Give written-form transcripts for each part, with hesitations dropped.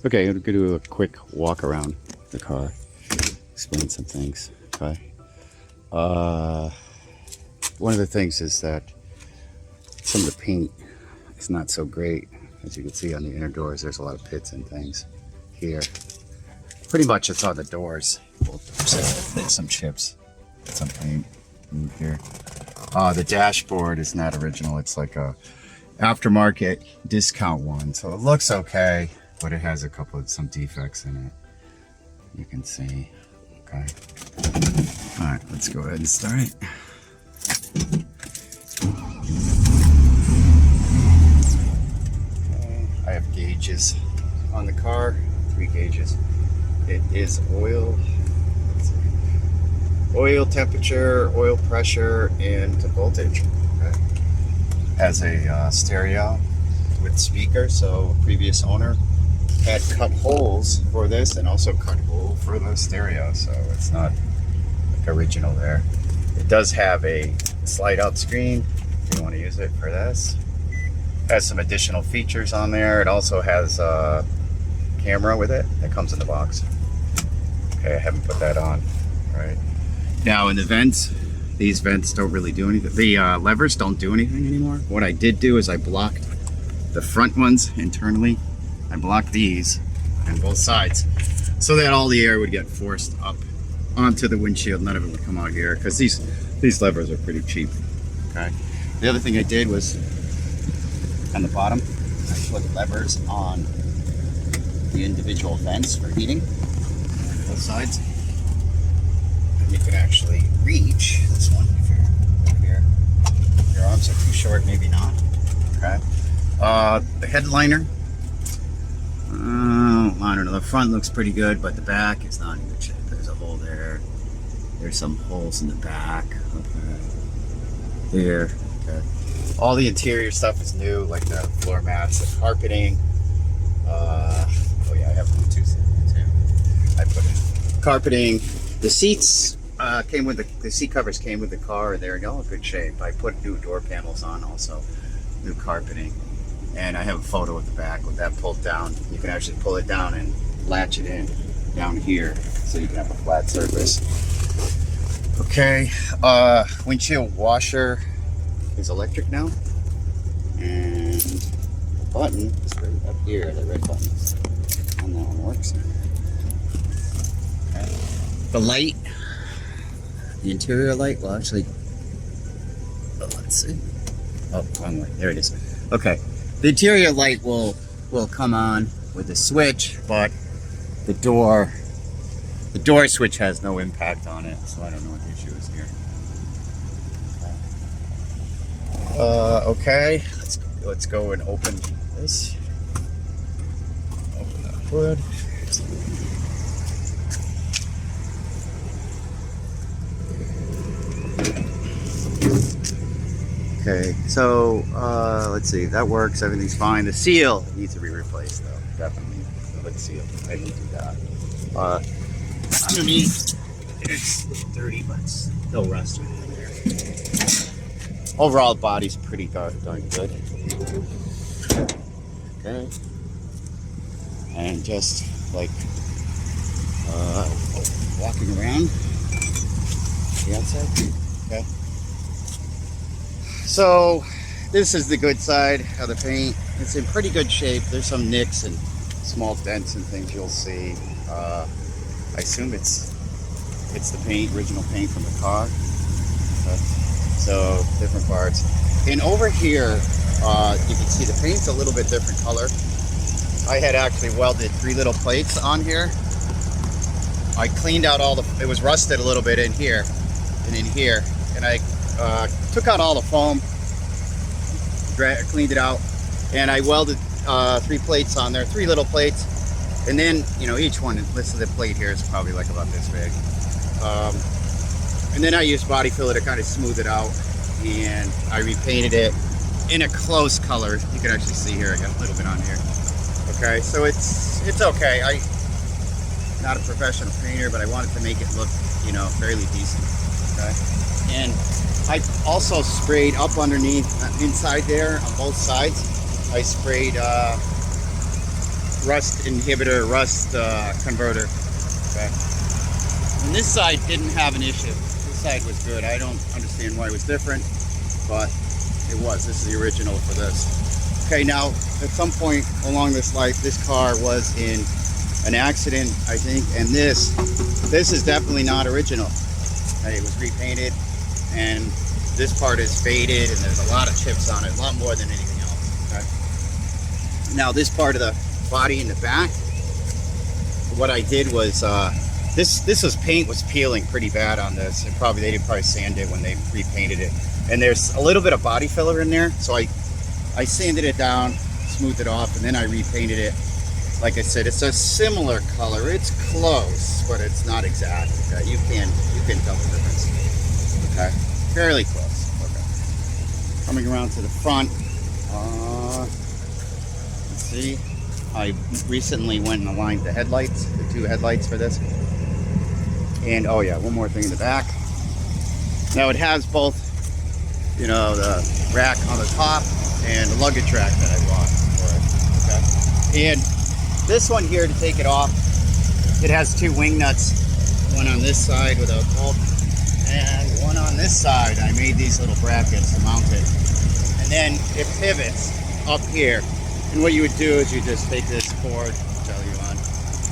Okay, I'm gonna do a quick walk around the car, explain some things. Okay. One of the things is that some of the paint is not so great. As you can see on the inner doors, there's a lot of pits and things here. Pretty much it's on the doors. There's some chips, some paint in here. The dashboard is not original. It's like a aftermarket discount one. So it looks okay, but it has some defects in it. You can see, okay. All right, let's go ahead and start it. Okay, I have gauges on the car, 3 gauges. It is oil, oil temperature, oil pressure, and voltage. Okay. Has a stereo with speaker, so previous owner had cut holes for this and also cut hole for the stereo, so it's not like original there. It does have a slide out screen if you want to use it for this. Has some additional features on there. It also has a camera with it that comes in the box. Okay, I haven't put that on. Right now in the vents, these vents don't really do anything. The levers don't do anything anymore. What I did do is I blocked the front ones internally. I blocked these on both sides so that all the air would get forced up onto the windshield. None of it would come out here because these levers are pretty cheap. Okay. The other thing I did was on the bottom, I put levers on the individual vents for heating, both sides. And you can actually reach this one if you're over here. Your arms are too short, maybe not. Okay. The headliner. I don't know. The front looks pretty good, but the back is not in good shape. There's a hole there. There's some holes in the back. Okay. There. Okay. All the interior stuff is new, like the floor mats, the carpeting. Oh yeah, I have Bluetooth in here too. I put in carpeting. The seats came with the seat covers came with the car, and they're in all good shape. I put new door panels on, also new carpeting. And I have a photo at the back with that pulled down. You can actually pull it down and latch it in down here so you can have a flat surface. Okay, windshield washer is electric now. And the button is right up here, the red button. And that one works. Okay. The light, the interior light, well actually, let's see. Oh, wrong way, there it is. Okay. The interior light will come on with the switch, but the door switch has no impact on it, so I don't know what the issue is here. Okay, let's go and open this. Open the hood. Okay, so let's see, that works, everything's fine. The seal needs to be replaced though, definitely. The lid seal, I didn't do that. Underneath, it's a little dirty, but it's no rust or anything there. Overall, body's pretty darn good. Okay, and just like walking around the outside. Okay. So this is the good side of the paint. It's in pretty good shape. There's some nicks and small dents and things you'll see. I assume it's the paint, original paint from the car. So different parts. And over here, you can see the paint's a little bit different color. I had actually welded 3 little plates on here. I cleaned out it was rusted a little bit in here and in here. And I took out all the foam, cleaned it out, and I welded 3 plates on there, 3 little plates, and then, you know, each one, this is the plate here is probably like about this big. And then I used body filler to kind of smooth it out, and I repainted it in a close color. You can actually see here, I got a little bit on here. Okay, so it's okay. I'm not a professional painter, but I wanted to make it look, you know, fairly decent. Okay. And I also sprayed up underneath, inside there on both sides. I sprayed rust inhibitor, rust converter. Okay. And this side didn't have an issue. This side was good. I don't understand why it was different, but it was. This is the original for this. Okay, now at some point along this life, this car was in an accident, I think, and this is definitely not original. It was repainted, and this part is faded, and there's a lot of chips on it, a lot more than anything else. Okay. Now this part of the body in the back, what I did was this paint was peeling pretty bad on this, and they did probably sand it when they repainted it. And there's a little bit of body filler in there, so I sanded it down, smoothed it off, and then I repainted it. Like I said, it's a similar color. It's close, but it's not exact. Okay, you can tell the difference. Okay, fairly close. Okay, coming around to the front. Let's see. I recently went and aligned the headlights, the two headlights for this. And oh yeah, one more thing in the back. Now it has both, you know, the rack on the top and the luggage rack that I bought for it. Okay, and this one here, to take it off, it has two wing nuts, one on this side with a bolt, and one on this side. I made these little brackets to mount it. And then it pivots up here. And what you would do is you just take this cord,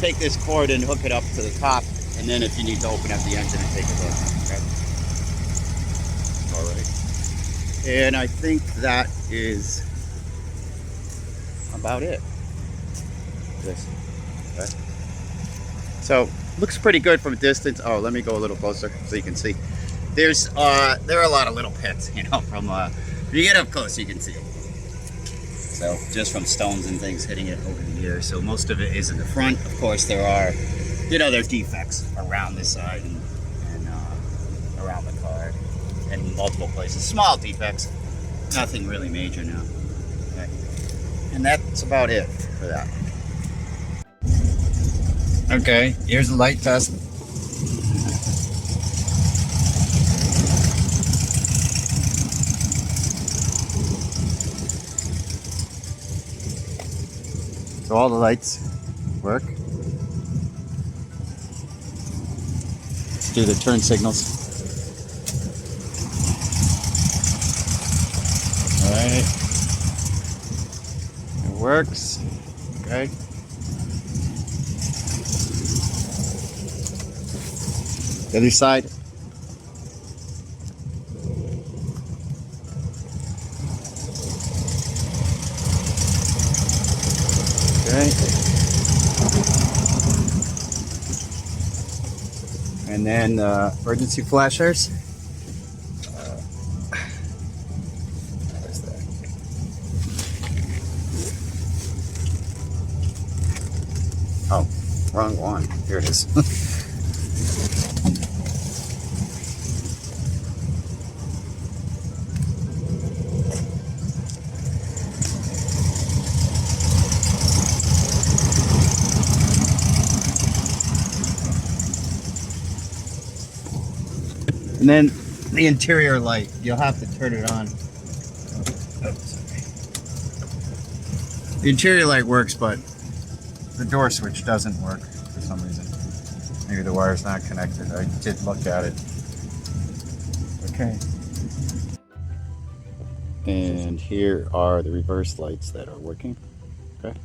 take this cord and hook it up to the top, and then if you need to open up the engine and take a look. Okay. All right. And I think that is about it. This. Okay. So looks pretty good from a distance. Oh, let me go a little closer so you can see. There are a lot of little pits, you know, from if you get up close you can see it. So just from stones and things hitting it over the years. So most of it is in the front. Of course, there are, you know, there are defects around this side and around the car in multiple places. Small defects, nothing really major now. Okay. And that's about it for that. Okay, here's the light test. So all the lights work. Let's do the turn signals. All right, it works. Okay. The other side. Okay. And then emergency flashers. Where's that? Oh, wrong one. Here it is. And then the interior light, you'll have to turn it on. Oh, sorry. The interior light works, but the door switch doesn't work for some reason. Maybe the wire's not connected. I did look at it. Okay. And here are the reverse lights that are working. Okay.